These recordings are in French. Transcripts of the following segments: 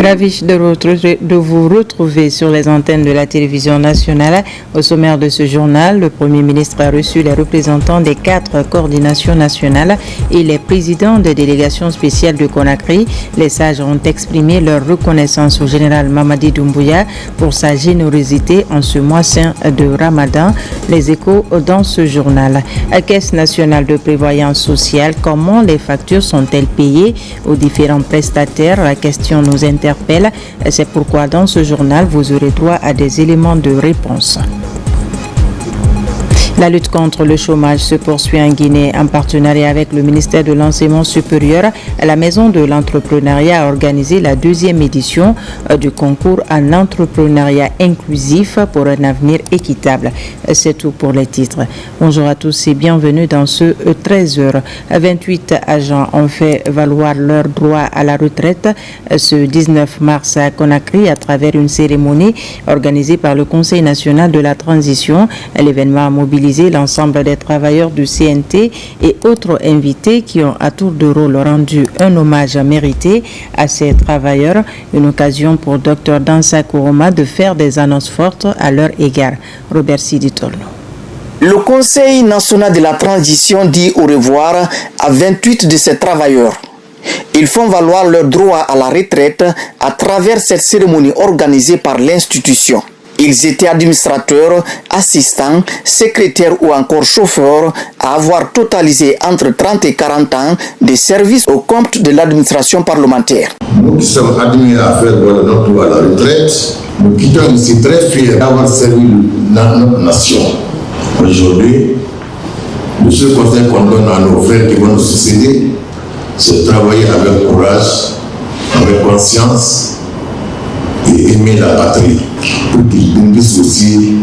Ravi de vous retrouver sur les antennes de la télévision nationale. Au sommaire de ce journal, le Premier ministre a reçu les représentants des 4 coordinations nationales et les présidents des délégations spéciales de Conakry. Les sages ont exprimé leur reconnaissance au général Mamadi Doumbouya pour sa générosité en ce mois saint de Ramadan. Les échos dans ce journal. À Caisse nationale de prévoyance sociale, comment les factures sont-elles payées aux différents prestataires? La question nous interpelle. C'est pourquoi dans ce journal, vous aurez droit à des éléments de réponse. La lutte contre le chômage se poursuit en Guinée en partenariat avec le ministère de l'Enseignement supérieur. La Maison de l'entrepreneuriat a organisé la 2e édition du concours en entrepreneuriat inclusif pour un avenir équitable. C'est tout pour les titres. Bonjour à tous et bienvenue dans ce 13h. 28 agents ont fait valoir leur droit à la retraite ce 19 mars à Conakry à travers une cérémonie organisée par le Conseil national de la transition. L'événement a mobilisé l'ensemble des travailleurs du CNT et autres invités qui ont à tour de rôle rendu un hommage mérité à ces travailleurs, une occasion pour Dr Dansa Kourouma de faire des annonces fortes à leur égard. Robert Sidi Torno. Le Conseil national de la transition dit au revoir à 28 de ces travailleurs. Ils font valoir leur droit à la retraite à travers cette cérémonie organisée par l'institution. Ils étaient administrateurs, assistants, secrétaires ou encore chauffeurs à avoir totalisé entre 30 et 40 ans de services au compte de l'administration parlementaire. Nous qui sommes admis à faire notre droit à la retraite, nous quittons ici très fiers d'avoir servi notre nation. Aujourd'hui, le seul conseil qu'on donne à nos frères qui vont nous succéder, c'est de travailler avec courage, avec conscience, et aimer la patrie pour qu'ils bénéficient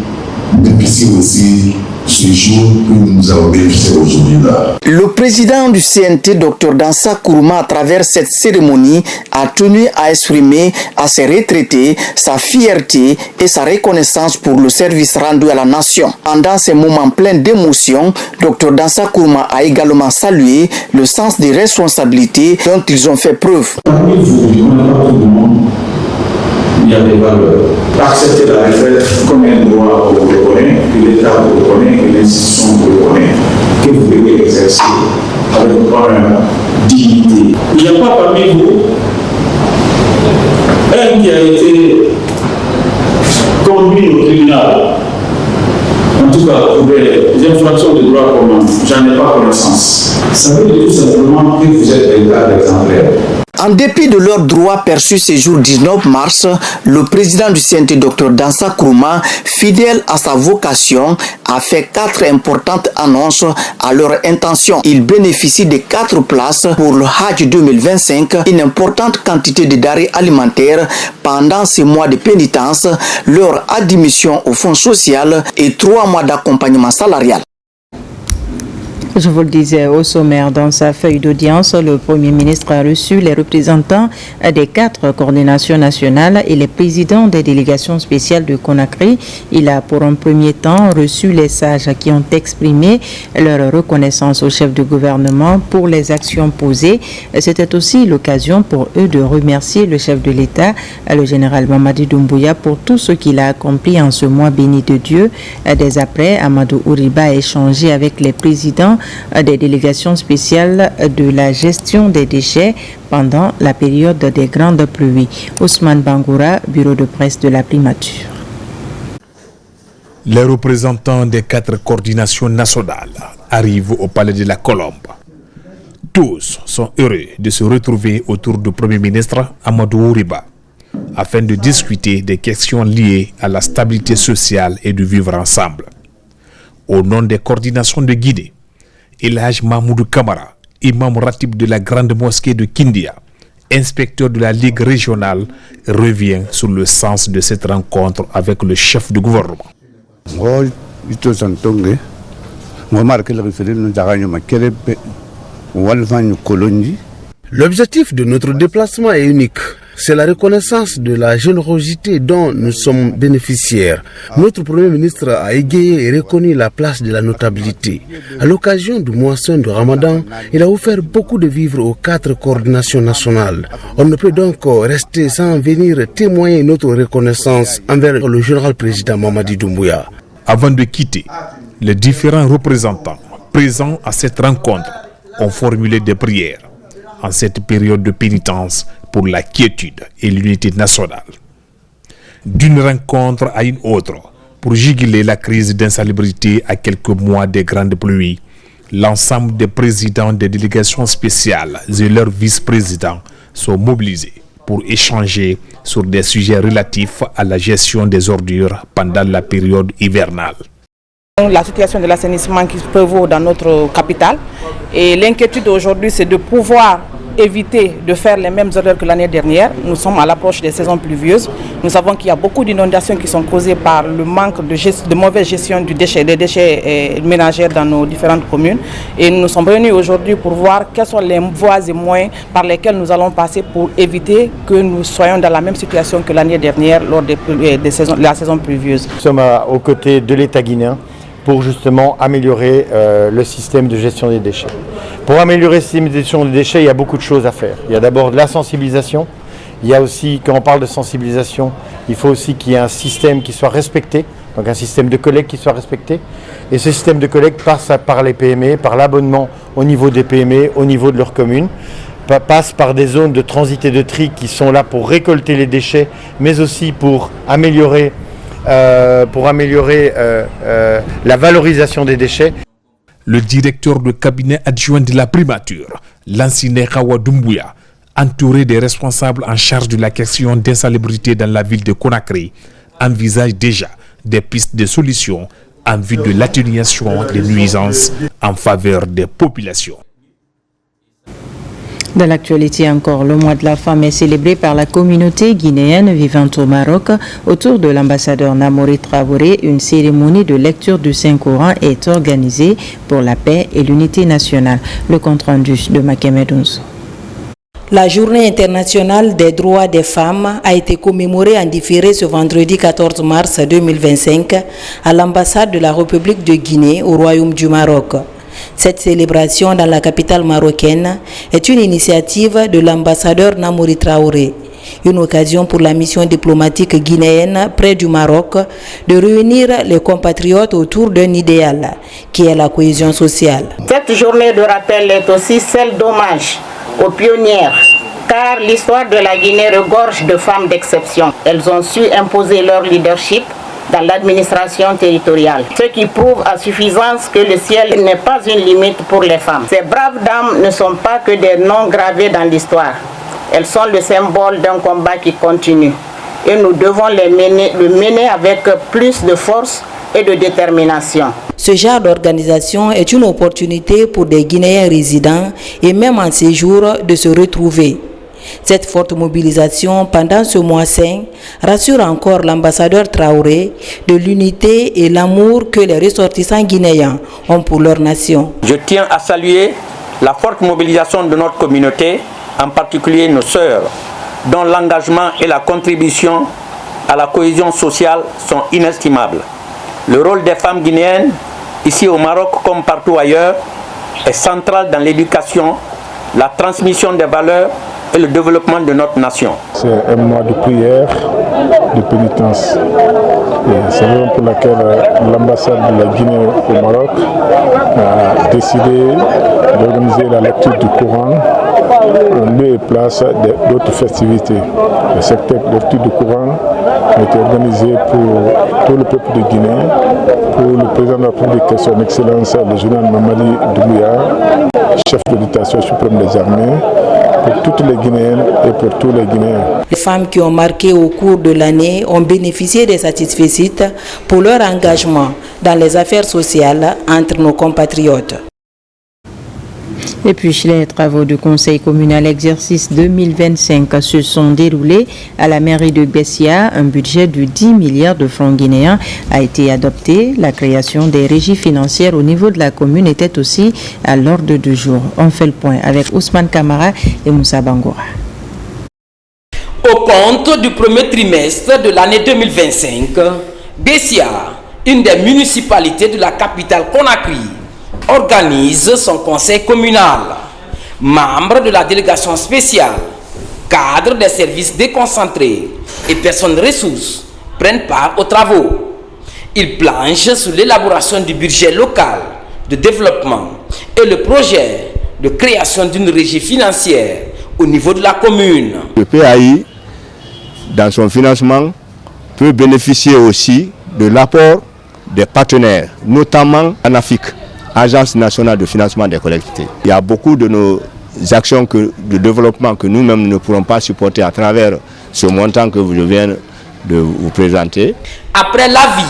aussi ce jour que nous avons bénéficié aujourd'hui là. Le président du CNT, Dr Dansa Kourouma, à travers cette cérémonie, a tenu à exprimer à ses retraités sa fierté et sa reconnaissance pour le service rendu à la nation. Pendant ces moments pleins d'émotion, Dr Dansa Kourouma a également salué le sens des responsabilités dont ils ont fait preuve. Parmi vous, on n'a pas tout le monde. Il y a des valeurs. Accepter la retraite comme un droit vous reconnaît, que l'État vous reconnaît, que l'institution vous reconnaît, que vous devez exercer avec dignité. Il n'y a pas parmi vous un qui a été conduit au tribunal, en tout cas pour des infractions de droit commun. J'en ai pas connaissance. Ça veut dire tout simplement que vous êtes des cas exemplaires. En dépit de leurs droits perçus ce jour 19 mars, le président du CNT, Dr Dansa Kourouma, fidèle à sa vocation, a fait 4 importantes annonces à leur intention. Ils bénéficient de 4 places pour le Hajj 2025, une importante quantité de denrées alimentaires pendant ces mois de pénitence, leur admission au fonds social et 3 mois d'accompagnement salarial. Je vous le disais au sommaire, dans sa feuille d'audience, le Premier ministre a reçu les représentants des 4 coordinations nationales et les présidents des délégations spéciales de Conakry. Il a pour un premier temps reçu les sages qui ont exprimé leur reconnaissance au chef du gouvernement pour les actions posées. C'était aussi l'occasion pour eux de remercier le chef de l'État, le général Mamadi Doumbouya, pour tout ce qu'il a accompli en ce mois béni de Dieu. Dès après, Amadou Ouriba a échangé avec les présidents des délégations spéciales de la gestion des déchets pendant la période des grandes pluies. Ousmane Bangoura, bureau de presse de la primature. Les représentants des 4 coordinations nationales arrivent au palais de la Colombe. Tous sont heureux de se retrouver autour du Premier ministre Amadou Ouriba afin de discuter des questions liées à la stabilité sociale et du vivre ensemble. Au nom des coordinations de Guinée, Elhaj Mahmoudou Kamara, imam ratib de la grande mosquée de Kindia, inspecteur de la Ligue régionale, revient sur le sens de cette rencontre avec le chef du gouvernement. L'objectif de notre déplacement est unique, C'est la reconnaissance de la générosité dont nous sommes bénéficiaires. Notre Premier ministre a égayé et reconnu la place de la notabilité. À l'occasion du moisson de Ramadan, il a offert beaucoup de vivres aux 4 coordinations nationales. On ne peut donc rester sans venir témoigner notre reconnaissance envers le général président Mamadi Doumbouya. Avant de quitter, les différents représentants présents à cette rencontre ont formulé des prières en cette période de pénitence pour la quiétude et l'unité nationale. D'une rencontre à une autre, pour juguler la crise d'insalubrité à quelques mois des grandes pluies, l'ensemble des présidents des délégations spéciales et leurs vice-présidents sont mobilisés pour échanger sur des sujets relatifs à la gestion des ordures pendant la période hivernale. La situation de l'assainissement qui prévaut dans notre capitale et l'inquiétude aujourd'hui c'est de pouvoir éviter de faire les mêmes erreurs que l'année dernière. Nous sommes à l'approche des saisons pluvieuses. Nous savons qu'il y a beaucoup d'inondations qui sont causées par le manque de mauvaise gestion des déchets ménagers dans nos différentes communes. Et nous sommes réunis aujourd'hui pour voir quelles sont les voies et moyens par lesquels nous allons passer pour éviter que nous soyons dans la même situation que l'année dernière lors de la saison pluvieuse. Nous sommes aux côtés de l'État guinéen pour justement améliorer le système de gestion des déchets. Pour améliorer le système de gestion des déchets, il y a beaucoup de choses à faire. Il y a d'abord de la sensibilisation. Il y a aussi, quand on parle de sensibilisation, il faut aussi qu'il y ait un système qui soit respecté, donc un système de collecte qui soit respecté. Et ce système de collecte passe par les PME, par l'abonnement au niveau des PME, au niveau de leurs communes, passe par des zones de transit et de tri qui sont là pour récolter les déchets, mais aussi pour améliorer la valorisation des déchets. Le directeur de cabinet adjoint de la primature, Lansine Kawa Doumbouya, entouré des responsables en charge de la question d'insalubrité dans la ville de Conakry, envisage déjà des pistes de solutions en vue de l'atténuation des nuisances en faveur des populations. Dans l'actualité encore, le mois de la femme est célébré par la communauté guinéenne vivant au Maroc. Autour de l'ambassadeur Namori Traoré, une cérémonie de lecture du Saint-Coran est organisée pour la paix et l'unité nationale. Le compte-rendu de Makemedouns. La journée internationale des droits des femmes a été commémorée en différé ce vendredi 14 mars 2025 à l'ambassade de la République de Guinée au Royaume du Maroc. Cette célébration dans la capitale marocaine est une initiative de l'ambassadeur Namori Traoré, une occasion pour la mission diplomatique guinéenne près du Maroc de réunir les compatriotes autour d'un idéal qui est la cohésion sociale. Cette journée de rappel est aussi celle d'hommage aux pionnières, car l'histoire de la Guinée regorge de femmes d'exception. Elles ont su imposer leur leadership dans l'administration territoriale, ce qui prouve à suffisance que le ciel n'est pas une limite pour les femmes. Ces braves dames ne sont pas que des noms gravés dans l'histoire. Elles sont le symbole d'un combat qui continue et nous devons le mener avec plus de force et de détermination. Ce genre d'organisation est une opportunité pour des Guinéens résidents et même en séjour de se retrouver. Cette forte mobilisation pendant ce mois saint rassure encore l'ambassadeur Traoré de l'unité et l'amour que les ressortissants guinéens ont pour leur nation. Je tiens à saluer la forte mobilisation de notre communauté, en particulier nos sœurs, dont l'engagement et la contribution à la cohésion sociale sont inestimables. Le rôle des femmes guinéennes, ici au Maroc comme partout ailleurs, est central dans l'éducation, la transmission des valeurs et le développement de notre nation. C'est un mois de prière, de pénitence. C'est la raison pour laquelle l'ambassade de la Guinée au Maroc a décidé d'organiser la lecture du Coran en lieu et place d'autres festivités. Le secteur de lecture du Coran a été organisé pour tout le peuple de Guinée, pour le président de la République, son Excellence le général Mamadi Doumbouya, chef de l'état suprême des armées, pour toutes les Guinéennes et pour tous les Guinéens. Les femmes qui ont marqué au cours de l'année ont bénéficié des satisfecit pour leur engagement dans les affaires sociales entre nos compatriotes. Et puis les travaux du Conseil communal exercice 2025 se sont déroulés à la mairie de Bessia. Un budget de 10 milliards de francs guinéens a été adopté. La création des régies financières au niveau de la commune était aussi à l'ordre du jour. On fait le point avec Ousmane Kamara et Moussa Bangoura. Au compte du premier trimestre de l'année 2025, Bessia, une des municipalités de la capitale Conakry, organise son conseil communal. Membres de la délégation spéciale, cadres des services déconcentrés et personnes ressources prennent part aux travaux. Ils planchent sur l'élaboration du budget local de développement et le projet de création d'une régie financière au niveau de la commune. Le PAI, dans son financement, peut bénéficier aussi de l'apport des partenaires, notamment ANAFIC, Agence nationale de financement des collectivités. Il y a beaucoup de nos actions de développement que nous-mêmes ne pourrons pas supporter à travers ce montant que je viens de vous présenter. Après l'avis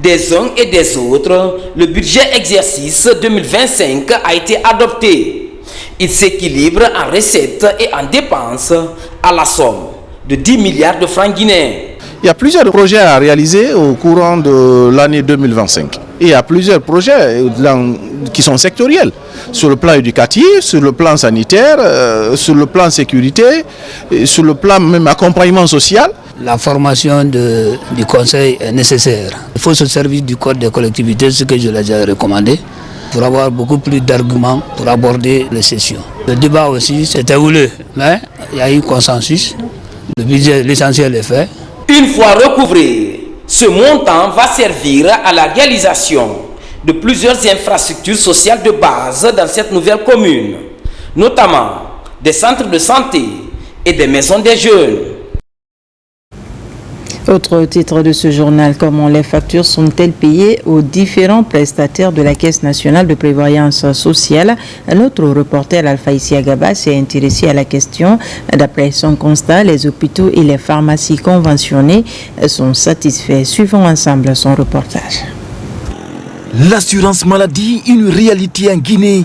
des uns et des autres, le budget exercice 2025 a été adopté. Il s'équilibre en recettes et en dépenses à la somme de 10 milliards de francs guinéens. Il y a plusieurs projets à réaliser au courant de l'année 2025. Il y a plusieurs projets qui sont sectoriels, sur le plan éducatif, sur le plan sanitaire, sur le plan sécurité, et sur le plan même accompagnement social. La formation du conseil est nécessaire. Il faut se servir du code des collectivités, ce que je l'ai déjà recommandé, pour avoir beaucoup plus d'arguments pour aborder les sessions. Le débat aussi, c'était houleux, mais il y a eu consensus. Le budget, l'essentiel est fait. Une fois recouvré, ce montant va servir à la réalisation de plusieurs infrastructures sociales de base dans cette nouvelle commune, notamment des centres de santé et des maisons des jeunes. Autre titre de ce journal, comment les factures sont-elles payées aux différents prestataires de la Caisse nationale de prévoyance sociale? Notre reporter Alphaïsi Agaba s'est intéressé à la question. D'après son constat, les hôpitaux et les pharmacies conventionnées sont satisfaits. Suivons ensemble son reportage. L'assurance maladie, une réalité en Guinée.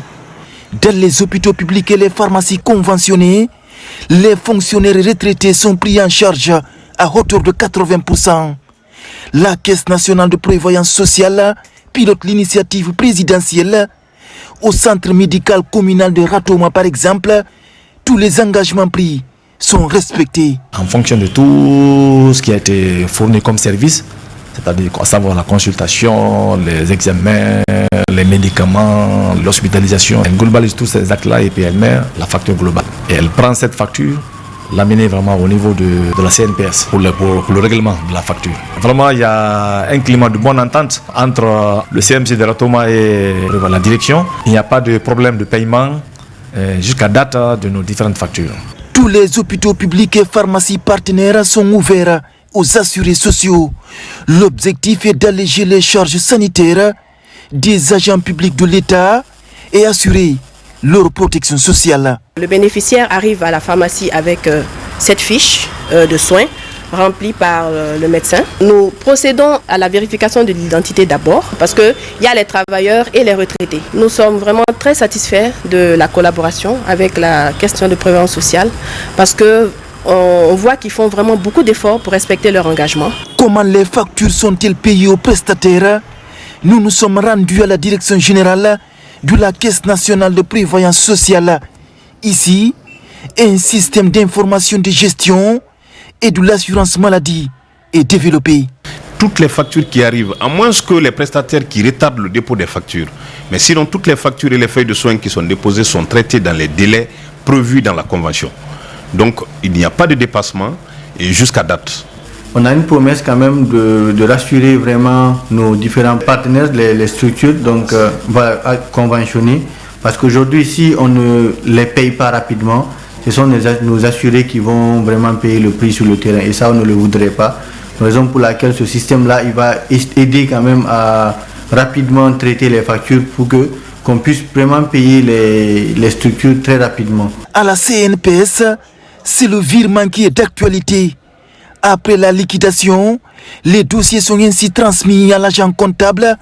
Dans les hôpitaux publics et les pharmacies conventionnées, les fonctionnaires retraités sont pris en charge à hauteur de 80%. La Caisse nationale de prévoyance sociale pilote l'initiative présidentielle. Au centre médical communal de Ratoma, par exemple, tous les engagements pris sont respectés. En fonction de tout ce qui a été fourni comme service, c'est-à-dire à savoir la consultation, les examens, les médicaments, l'hospitalisation, elle globalise tous ces actes-là et puis elle met la facture globale. Et elle prend cette facture, l'amener vraiment au niveau de la CNPS pour le règlement de la facture. Vraiment, il y a un climat de bonne entente entre le CMC de Ratoma et la direction. Il n'y a pas de problème de paiement jusqu'à date de nos différentes factures. Tous les hôpitaux publics et pharmacies partenaires sont ouverts aux assurés sociaux. L'objectif est d'alléger les charges sanitaires des agents publics de l'État et assurer leur protection sociale. Le bénéficiaire arrive à la pharmacie avec cette fiche de soins remplie par le médecin. Nous procédons à la vérification de l'identité d'abord parce qu'il y a les travailleurs et les retraités. Nous sommes vraiment très satisfaits de la collaboration avec la question de prévoyance sociale parce qu'on voit qu'ils font vraiment beaucoup d'efforts pour respecter leur engagement. Comment les factures sont-elles payées aux prestataires? Nous nous sommes rendus à la direction générale de la Caisse nationale de prévoyance sociale. Ici, un système d'information de gestion et de l'assurance maladie est développé. Toutes les factures qui arrivent, à moins que les prestataires qui retardent le dépôt des factures, mais sinon toutes les factures et les feuilles de soins qui sont déposées sont traitées dans les délais prévus dans la convention. Donc il n'y a pas de dépassement et jusqu'à date. On a une promesse quand même de rassurer vraiment nos différents partenaires, les structures donc conventionnées, parce qu'aujourd'hui ici on ne les paye pas rapidement. Ce sont nos assurés qui vont vraiment payer le prix sur le terrain et ça on ne le voudrait pas. Raison pour laquelle ce système-là il va aider quand même à rapidement traiter les factures pour qu'on puisse vraiment payer les structures très rapidement. À la CNPS, c'est le virement qui est d'actualité. Après la liquidation, les dossiers sont ainsi transmis à l'agent comptable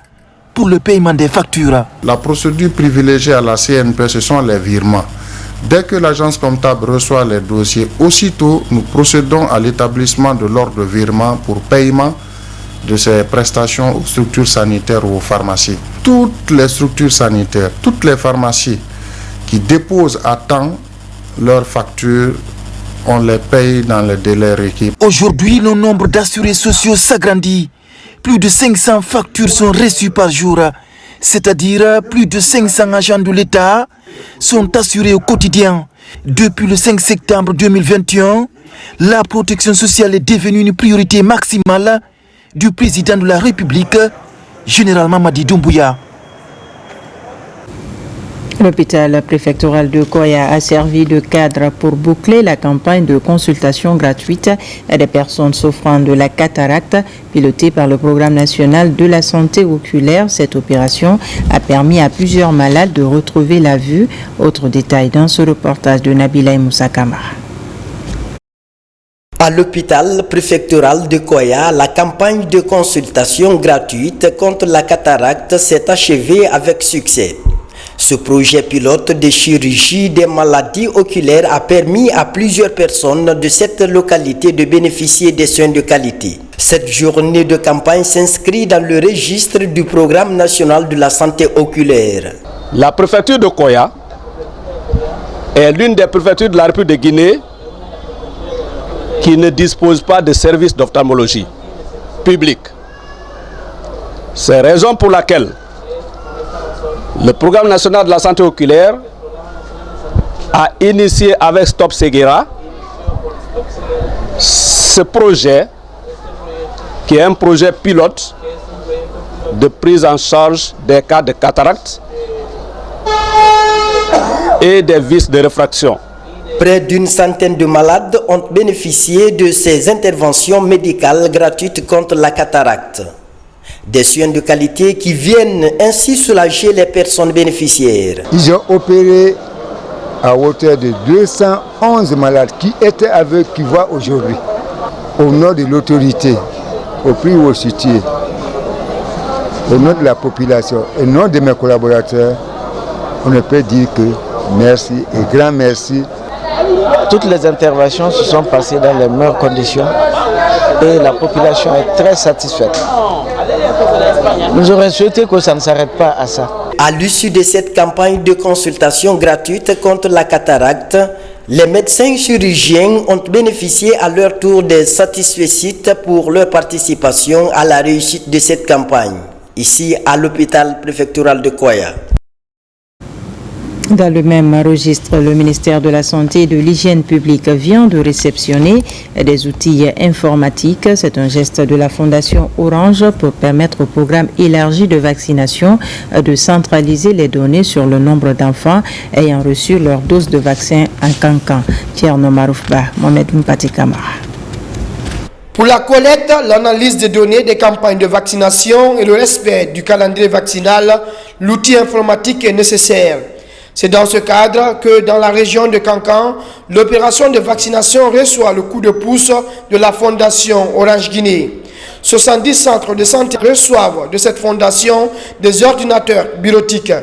pour le paiement des factures. La procédure privilégiée à la CNP, ce sont les virements. Dès que l'agence comptable reçoit les dossiers, aussitôt nous procédons à l'établissement de l'ordre de virement pour paiement de ces prestations aux structures sanitaires ou aux pharmacies. Toutes les structures sanitaires, toutes les pharmacies qui déposent à temps leurs factures on les paye dans les délais requis. Aujourd'hui, le nombre d'assurés sociaux s'agrandit. Plus de 500 factures sont reçues par jour. C'est-à-dire plus de 500 agents de l'État sont assurés au quotidien. Depuis le 5 septembre 2021, la protection sociale est devenue une priorité maximale du président de la République, général Mamadi Doumbouya. L'hôpital préfectoral de Koya a servi de cadre pour boucler la campagne de consultation gratuite des personnes souffrant de la cataracte pilotée par le Programme national de la santé oculaire. Cette opération a permis à plusieurs malades de retrouver la vue. Autre détail dans ce reportage de Nabila Moussa Kamara. À l'hôpital préfectoral de Koya, la campagne de consultation gratuite contre la cataracte s'est achevée avec succès. Ce projet pilote de chirurgie des maladies oculaires a permis à plusieurs personnes de cette localité de bénéficier des soins de qualité. Cette journée de campagne s'inscrit dans le registre du Programme national de la santé oculaire. La préfecture de Koya est l'une des préfectures de la République de Guinée qui ne dispose pas de services d'ophtalmologie public. C'est la raison pour laquelle le Programme national de la santé oculaire a initié avec Stop Seguera ce projet qui est un projet pilote de prise en charge des cas de cataracte et des vices de réfraction. Près d'une centaine de malades ont bénéficié de ces interventions médicales gratuites contre la cataracte. Des soins de qualité qui viennent ainsi soulager les personnes bénéficiaires. Ils ont opéré à hauteur de 211 malades qui étaient aveugles, qui voient aujourd'hui. Au nom de l'autorité, au plus haut situé, au nom de la population, au nom de mes collaborateurs, on ne peut dire que merci et grand merci. Toutes les interventions se sont passées dans les meilleures conditions et la population est très satisfaite. Nous aurions souhaité que ça ne s'arrête pas à ça. À l'issue de cette campagne de consultation gratuite contre la cataracte, les médecins chirurgiens ont bénéficié à leur tour des satisfecit pour leur participation à la réussite de cette campagne, ici à l'hôpital préfectoral de Koya. Dans le même registre, le ministère de la Santé et de l'Hygiène publique vient de réceptionner des outils informatiques. C'est un geste de la Fondation Orange pour permettre au programme élargi de vaccination de centraliser les données sur le nombre d'enfants ayant reçu leur dose de vaccin en Kankan. Tierno Maroufba, Mohamed Mpati Kamara. Pour la collecte, l'analyse des données des campagnes de vaccination et le respect du calendrier vaccinal, l'outil informatique est nécessaire. C'est dans ce cadre que dans la région de Kankan, l'opération de vaccination reçoit le coup de pouce de la Fondation Orange Guinée. 70 centres de santé reçoivent de cette fondation des ordinateurs bureautiques.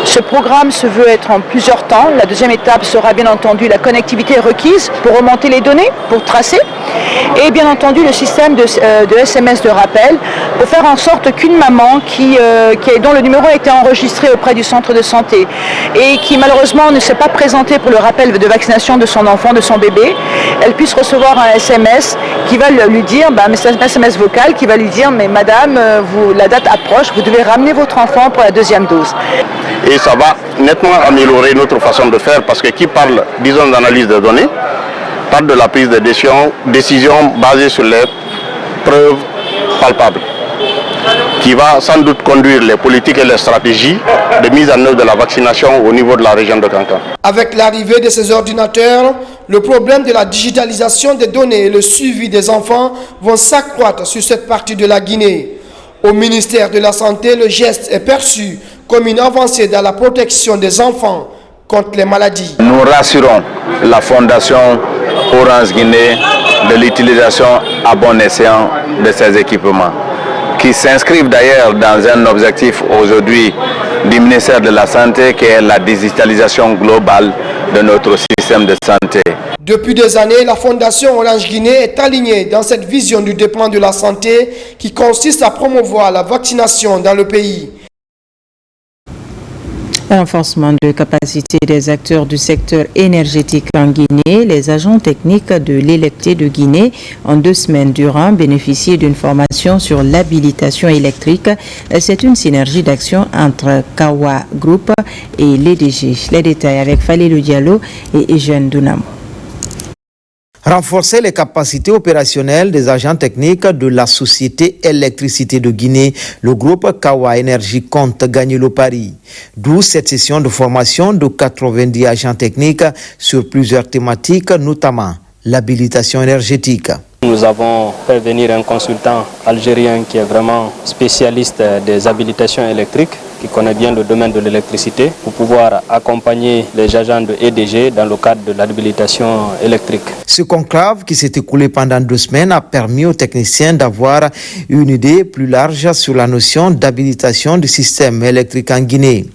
Ce programme se veut être en plusieurs temps. La deuxième étape sera bien entendu la connectivité requise pour remonter les données, pour tracer. Et bien entendu le système de SMS de rappel pour faire en sorte qu'une maman dont le numéro a été enregistré auprès du centre de santé et qui malheureusement ne s'est pas présentée pour le rappel de vaccination de son enfant, de son bébé, elle puisse recevoir un SMS qui va lui dire, un SMS vocal qui va lui dire, mais madame, la date approche, vous devez ramener votre enfant pour la deuxième dose. Et ça va nettement améliorer notre façon de faire parce que qui parle, disons, d'analyse de données, parle de la prise de décision basée sur les preuves palpables, qui va sans doute conduire les politiques et les stratégies de mise en œuvre de la vaccination au niveau de la région de Kankan. Avec l'arrivée de ces ordinateurs, le problème de la digitalisation des données et le suivi des enfants vont s'accroître sur cette partie de la Guinée. Au ministère de la Santé, le geste est perçu comme une avancée dans la protection des enfants contre les maladies. Nous rassurons la Fondation Orange Guinée de l'utilisation à bon escient de ces équipements, qui s'inscrivent d'ailleurs dans un objectif aujourd'hui du ministère de la Santé qui est la digitalisation globale de notre système de santé. Depuis des années, la Fondation Orange Guinée est alignée dans cette vision du déploiement de la santé qui consiste à promouvoir la vaccination dans le pays. Renforcement de capacité des acteurs du secteur énergétique en Guinée. Les agents techniques de l'Électé de Guinée, en 2 semaines durant, bénéficient d'une formation sur l'habilitation électrique. C'est une synergie d'action entre Kawa Group et l'EDG. Les détails avec Falilou Diallo et Eugène Dunamo. Renforcer les capacités opérationnelles des agents techniques de la société Électricité de Guinée, le groupe Kawa Énergie compte gagner le pari. D'où cette session de formation de 90 agents techniques sur plusieurs thématiques, notamment l'habilitation énergétique. Nous avons fait venir un consultant algérien qui est vraiment spécialiste des habilitations électriques, qui connaît bien le domaine de l'électricité, pour pouvoir accompagner les agents de EDG dans le cadre de l'habilitation électrique. Ce conclave qui s'est écoulé pendant 2 semaines a permis aux techniciens d'avoir une idée plus large sur la notion d'habilitation du système électrique en Guinée.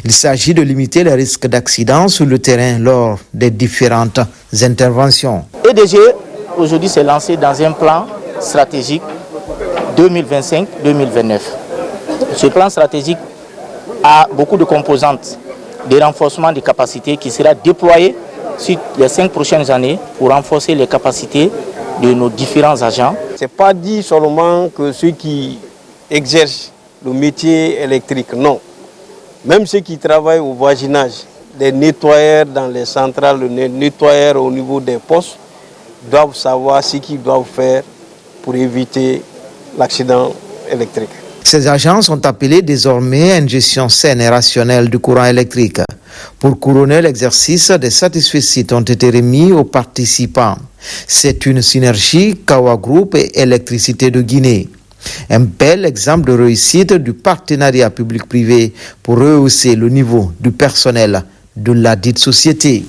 Il s'agit de limiter les risques d'accidents sur le terrain lors des différentes interventions. EDG aujourd'hui s'est lancé dans un plan stratégique 2025-2029. Ce plan stratégique a beaucoup de composantes, des renforcements des capacités qui sera déployé sur les 5 prochaines années pour renforcer les capacités de nos différents agents. Ce n'est pas dit seulement que ceux qui exercent le métier électrique, non. Même ceux qui travaillent au voisinage, les nettoyeurs dans les centrales, les nettoyeurs au niveau des postes, doivent savoir ce qu'ils doivent faire pour éviter l'accident électrique. Ces agents sont appelés désormais à une gestion saine et rationnelle du courant électrique. Pour couronner l'exercice, des satisfaits ont été remis aux participants. C'est une synergie Kawa Group et Électricité de Guinée. Un bel exemple de réussite du partenariat public-privé pour rehausser le niveau du personnel de la dite société.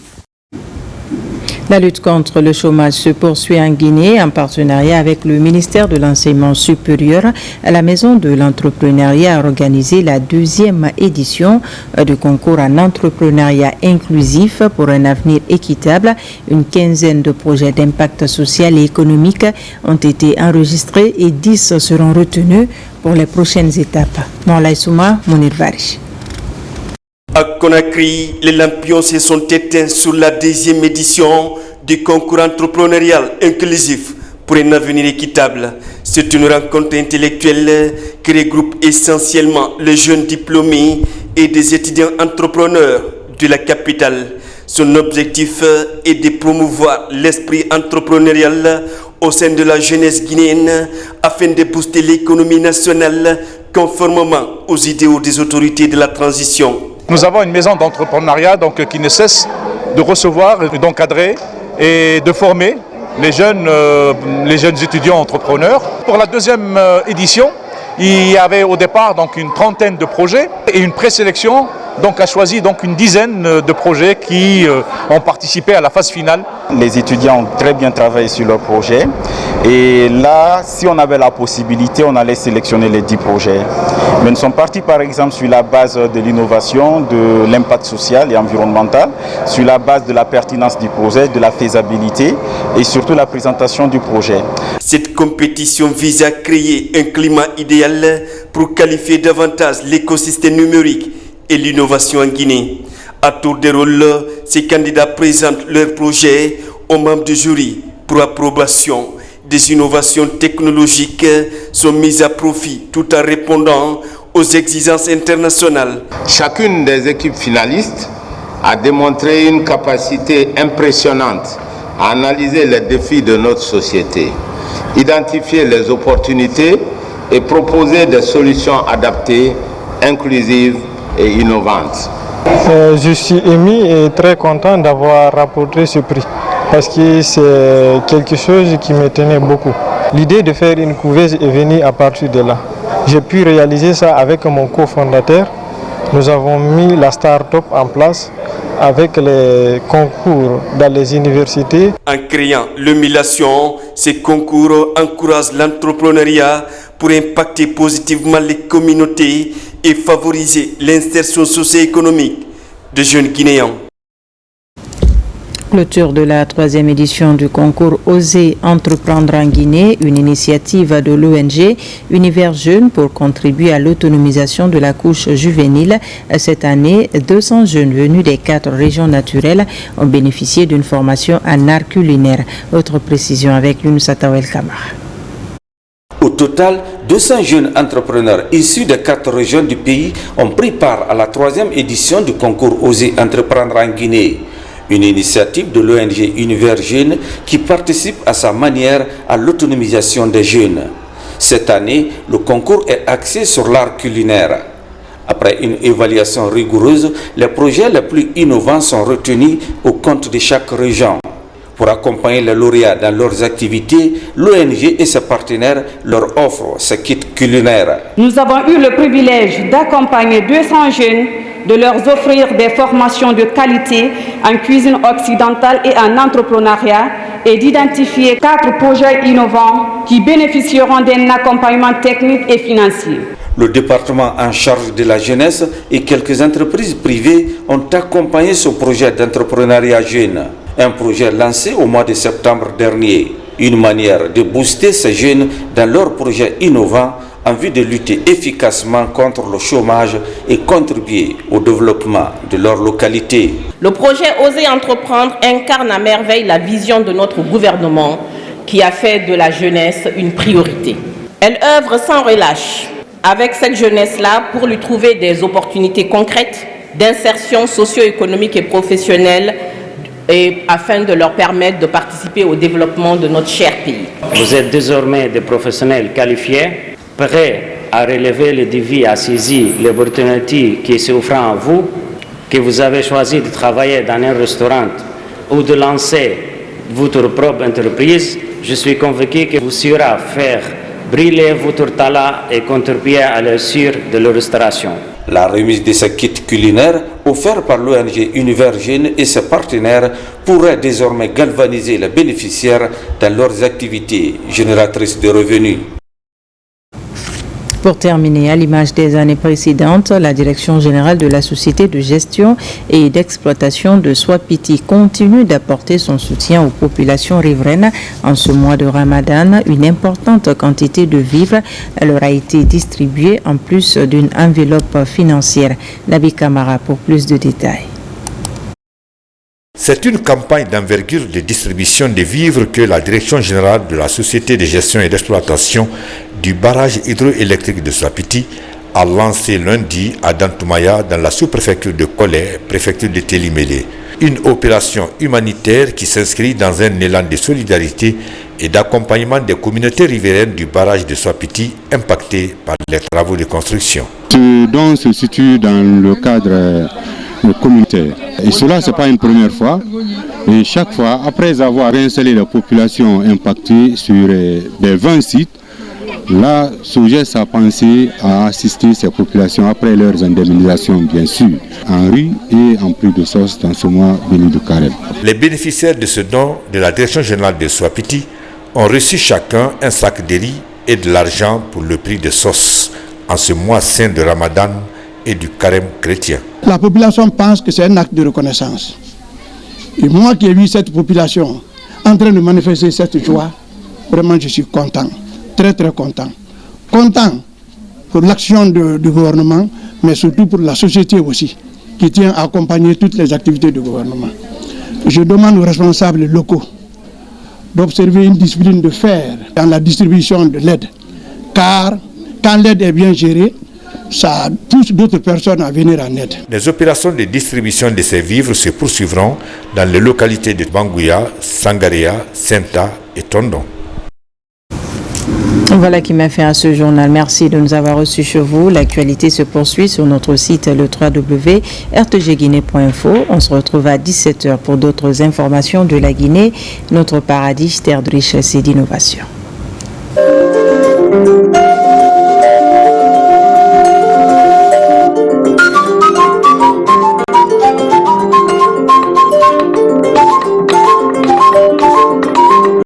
La lutte contre le chômage se poursuit en Guinée en partenariat avec le ministère de l'Enseignement supérieur. La Maison de l'Entrepreneuriat a organisé la 2e édition du concours en entrepreneuriat inclusif pour un avenir équitable. Une quinzaine de projets d'impact social et économique ont été enregistrés et 10 seront retenus pour les prochaines étapes. Moulay Souma, Mounir Varish. À Conakry, les lampions se sont éteints sur la 2e édition du concours entrepreneurial inclusif pour un avenir équitable. C'est une rencontre intellectuelle qui regroupe essentiellement les jeunes diplômés et des étudiants entrepreneurs de la capitale. Son objectif est de promouvoir l'esprit entrepreneurial au sein de la jeunesse guinéenne afin de booster l'économie nationale conformément aux idéaux des autorités de la transition. Nous avons une maison d'entrepreneuriat qui ne cesse de recevoir, d'encadrer et de former les jeunes étudiants entrepreneurs. Pour la 2e édition, il y avait au départ une trentaine de projets et une présélection a choisi une dizaine de projets qui ont participé à la phase finale. Les étudiants ont très bien travaillé sur leurs projets et là, si on avait la possibilité, on allait sélectionner les 10 projets. Mais nous sommes partis par exemple sur la base de l'innovation, de l'impact social et environnemental, sur la base de la pertinence du projet, de la faisabilité et surtout la présentation du projet. Cette compétition vise à créer un climat idéal pour qualifier davantage l'écosystème numérique et l'innovation en Guinée. À tour de rôle, ces candidats présentent leurs projets aux membres du jury pour approbation. Des innovations technologiques sont mises à profit tout en répondant aux exigences internationales. Chacune des équipes finalistes a démontré une capacité impressionnante à analyser les défis de notre société, identifier les opportunités et proposer des solutions adaptées, inclusives et innovantes. Je suis ému et très content d'avoir rapporté ce prix parce que c'est quelque chose qui me tenait beaucoup. L'idée de faire une couveuse est venue à partir de là. J'ai pu réaliser ça avec mon cofondateur. Nous avons mis la start-up en place avec les concours dans les universités. En créant l'émulation, ces concours encouragent l'entrepreneuriat pour impacter positivement les communautés et favoriser l'insertion socio-économique des jeunes Guinéens. Clôture de la 3e édition du concours Oser entreprendre en Guinée, une initiative de l'ONG Univers Jeunes pour contribuer à l'autonomisation de la couche juvénile. Cette année, 200 jeunes venus des 4 régions naturelles ont bénéficié d'une formation en art culinaire. Autre précision avec Younous Atawel Kamara. Au total, 200 jeunes entrepreneurs issus des 4 régions du pays ont pris part à la 3e édition du concours Oser entreprendre en Guinée. Une initiative de l'ONG Univers Jeunes qui participe à sa manière à l'autonomisation des jeunes. Cette année, le concours est axé sur l'art culinaire. Après une évaluation rigoureuse, les projets les plus innovants sont retenus au compte de chaque région. Pour accompagner les lauréats dans leurs activités, l'ONG et ses partenaires leur offrent ce kit culinaire. Nous avons eu le privilège d'accompagner 200 jeunes, de leur offrir des formations de qualité en cuisine occidentale et en entrepreneuriat et d'identifier 4 projets innovants qui bénéficieront d'un accompagnement technique et financier. Le département en charge de la jeunesse et quelques entreprises privées ont accompagné ce projet d'entrepreneuriat jeune. Un projet lancé au mois de septembre dernier. Une manière de booster ces jeunes dans leurs projets innovants en vue de lutter efficacement contre le chômage et contribuer au développement de leur localité. Le projet Oser entreprendre incarne à merveille la vision de notre gouvernement qui a fait de la jeunesse une priorité. Elle œuvre sans relâche avec cette jeunesse-là pour lui trouver des opportunités concrètes d'insertion socio-économique et professionnelle et afin de leur permettre de participer au développement de notre cher pays. Vous êtes désormais des professionnels qualifiés, prêts à relever le défi, à saisir l'opportunité qui s'offre à vous, que vous avez choisi de travailler dans un restaurant ou de lancer votre propre entreprise. Je suis convaincu que vous saurez faire briller votre talent et contribuer à la réussite de la restauration. La remise de ce kit culinaire offert par l'ONG Univers Jeunes et ses partenaires pourrait désormais galvaniser les bénéficiaires dans leurs activités génératrices de revenus. Pour terminer, à l'image des années précédentes, la Direction générale de la Société de gestion et d'exploitation de Swapiti continue d'apporter son soutien aux populations riveraines. En ce mois de Ramadan, une importante quantité de vivres leur a été distribuée en plus d'une enveloppe financière. Nabi Kamara pour plus de détails. C'est une campagne d'envergure de distribution des vivres que la Direction générale de la Société de gestion et d'exploitation du barrage hydroélectrique de Swapiti a lancé lundi à Dantoumaya dans la sous-préfecture de Kolé, préfecture de Télimélé. Une opération humanitaire qui s'inscrit dans un élan de solidarité et d'accompagnement des communautés riveraines du barrage de Swapiti impactées par les travaux de construction. Ce don se situe dans le cadre communautaire. Et cela, ce n'est pas une première fois. Et chaque fois, après avoir réinstallé la population impactée sur des 20 sites, la SOGES a pensé à assister ces populations après leurs indemnisations, bien sûr, en riz et en prix de sauce dans ce mois béni de Carême. Les bénéficiaires de ce don de la Direction générale de Swapiti ont reçu chacun un sac de riz et de l'argent pour le prix de sauce en ce mois saint de Ramadan et du carême chrétien. La population pense que c'est un acte de reconnaissance. Et moi qui ai vu cette population en train de manifester cette joie, vraiment je suis content, très très content. Content pour l'action du gouvernement, mais surtout pour la société aussi, qui tient à accompagner toutes les activités du gouvernement. Je demande aux responsables locaux d'observer une discipline de fer dans la distribution de l'aide, car quand l'aide est bien gérée, ça pousse d'autres personnes à venir en aide. Les opérations de distribution de ces vivres se poursuivront dans les localités de Bangouya, Sangaria, Senta et Tondon. Voilà qui m'a fait à ce journal. Merci de nous avoir reçus chez vous. L'actualité se poursuit sur notre site le www.rtgguinée.info. On se retrouve à 17h pour d'autres informations de la Guinée, notre paradis, terre de richesse et d'innovation.